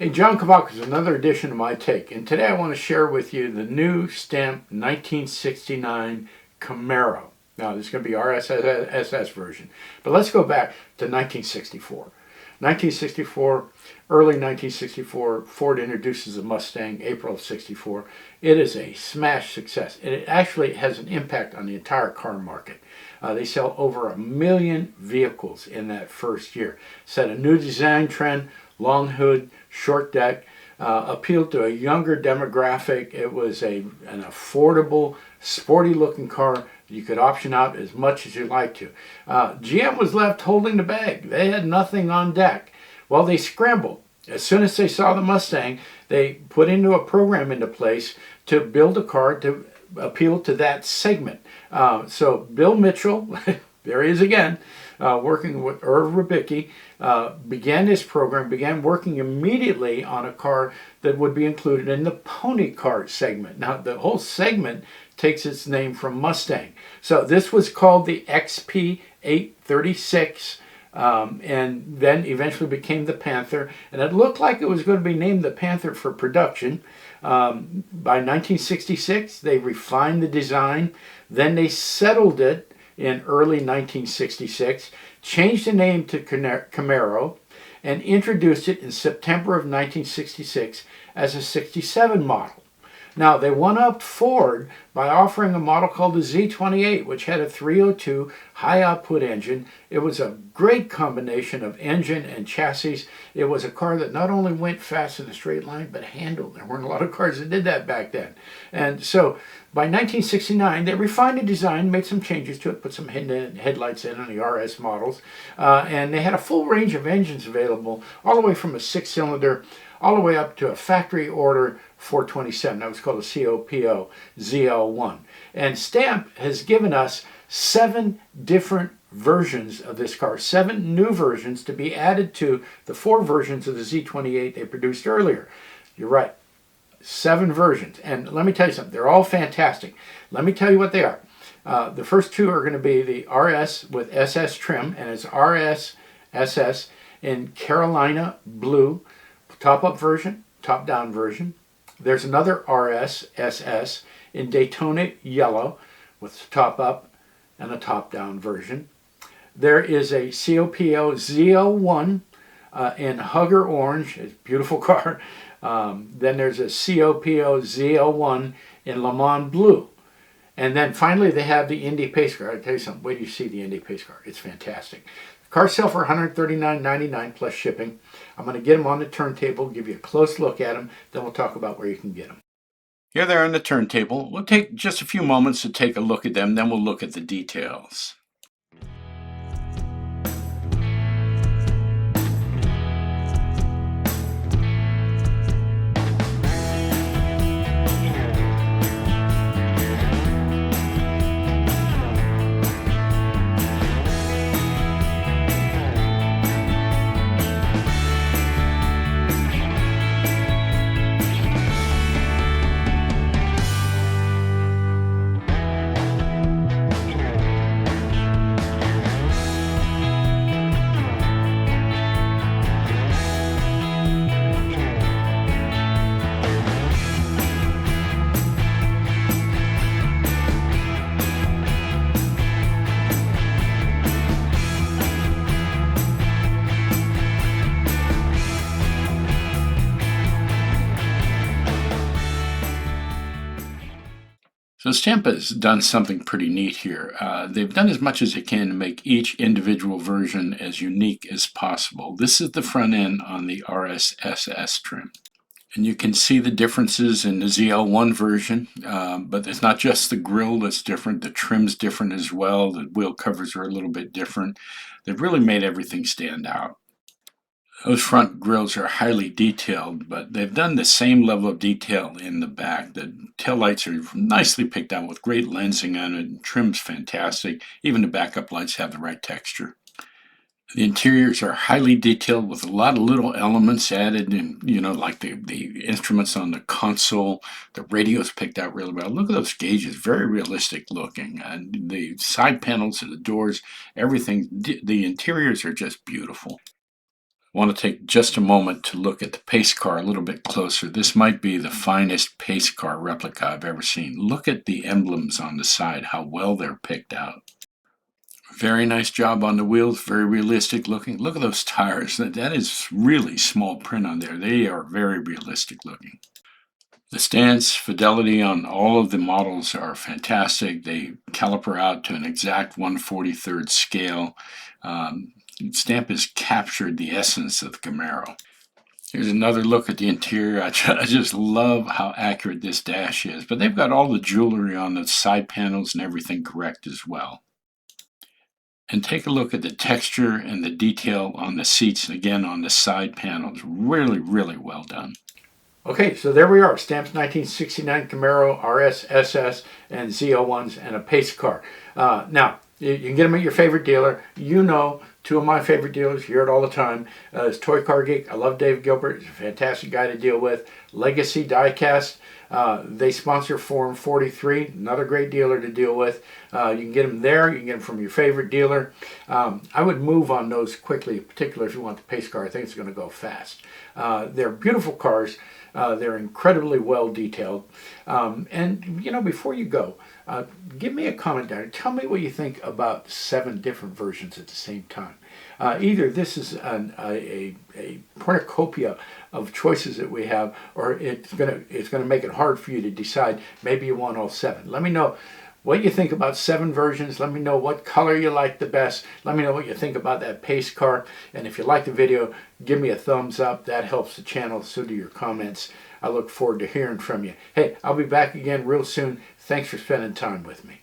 Hey, John Kavakis, another edition of My Take, and today I want to share with you the new stamped 1969 Camaro. Now, this is going to be our SS version, but let's go back to 1964. 1964, early 1964, Ford introduces the Mustang, April of 64. It is a smash success, and it actually has an impact on the entire car market. They sell over 1 million vehicles in that first year. Set a new design trend, long hood, short deck, appealed to a younger demographic. It was an affordable, sporty looking car. You could option out as much as you like to. GM was left holding the bag. They had nothing on deck. Well, they scrambled. As soon as they saw the Mustang, they put into a program into place to build a car to appeal to that segment. So Bill Mitchell, there he is again, working with Irv Rubicki, began this program, began working immediately on a car that would be included in the pony car segment. Now, the whole segment takes its name from Mustang. So this was called the XP 836. And then eventually became the Panther, and it looked like it was going to be named the Panther for production. By 1966, they refined the design, then they settled it in early 1966, changed the name to Camaro, and introduced it in September of 1966 as a 67 model. Now, they one-upped Ford by offering a model called the Z28, which had a 302 high-output engine. It was a great combination of engine and chassis. It was a car that not only went fast in a straight line, but handled. There weren't a lot of cars that did that back then. And so, by 1969, they refined the design, made some changes to it, put some headlights in on the RS models, and they had a full range of engines available, all the way from a 6-cylinder all the way up to a factory order 427. That was called a COPO ZL1. And Stamp has given us 7 different versions of this car, 7 new versions to be added to the 4 versions of the Z28 they produced earlier. You're right, 7 versions. And let me tell you something, they're all fantastic. Let me tell you what they are. The first 2 are going to be the RS with SS trim, and it's RS SS in Carolina blue, top-up version, top-down version. There's another RS SS in Daytona yellow with top-up and a top-down version. There is a COPO ZL1 in Hugger orange, it's a beautiful car. Then there's a COPO ZL1 in Le Mans blue. And then finally they have the Indy Pace Car. I'll tell you something, wait till you see the Indy Pace Car. It's fantastic. Cars sell for $139.99 plus shipping. I'm going to get them on the turntable, give you a close look at them, then we'll talk about where you can get them. Here they are on the turntable. We'll take just a few moments to take a look at them, then we'll look at the details. So Stamp has done something pretty neat here. They've done as much as they can to make each individual version as unique as possible. This is the front end on the RSSS trim. And you can see the differences in the ZL1 version, but it's not just the grille that's different, the trim's different as well, the wheel covers are a little bit different. They've really made everything stand out. Those front grills are highly detailed, but they've done the same level of detail in the back. The taillights are nicely picked out with great lensing on it. Trim's fantastic. Even the backup lights have the right texture. The interiors are highly detailed with a lot of little elements added, and like the instruments on the console. The radio's picked out really well. Look at those gauges, very realistic looking. And the side panels and the doors, everything. The interiors are just beautiful. I want to take just a moment to look at the pace car a little bit closer. This might be the finest pace car replica I've ever seen. Look at the emblems on the side, how well they're picked out. Very nice job on the wheels, very realistic looking. Look at those tires. That is really small print on there. They are very realistic looking. The stance fidelity on all of the models are fantastic. They caliper out to an exact 1/43rd scale. Stamp has captured the essence of the Camaro. Here's another look at the interior. I just love how accurate this dash is. But they've got all the jewelry on the side panels and everything correct as well. And take a look at the texture and the detail on the seats, and again on the side panels. Really, really well done. Okay, so there we are. Stamp's 1969 Camaro RS SS and Z01s and a pace car. Now, you can get them at your favorite dealer. You know, two of my favorite dealers, you hear it all the time, is Toy Car Geek. I love Dave Gilbert. He's a fantastic guy to deal with. Legacy Diecast. They sponsor Forum 43, another great dealer to deal with. You can get them there. You can get them from your favorite dealer. I would move on those quickly, particularly if you want the pace car. I think it's going to go fast. They're beautiful cars. They're incredibly well detailed. And, you know, before you go, give me a comment down. Tell me what you think about 7 different versions at the same time. Either this is a cornucopia of choices that we have, or it's gonna make it hard for you to decide. Maybe you want all 7. Let me know what you think about 7 versions. Let me know what color you like the best. Let me know what you think about that pace car. And if you like the video, give me a thumbs up. That helps the channel. So do your comments. I look forward to hearing from you. Hey, I'll be back again real soon. Thanks for spending time with me.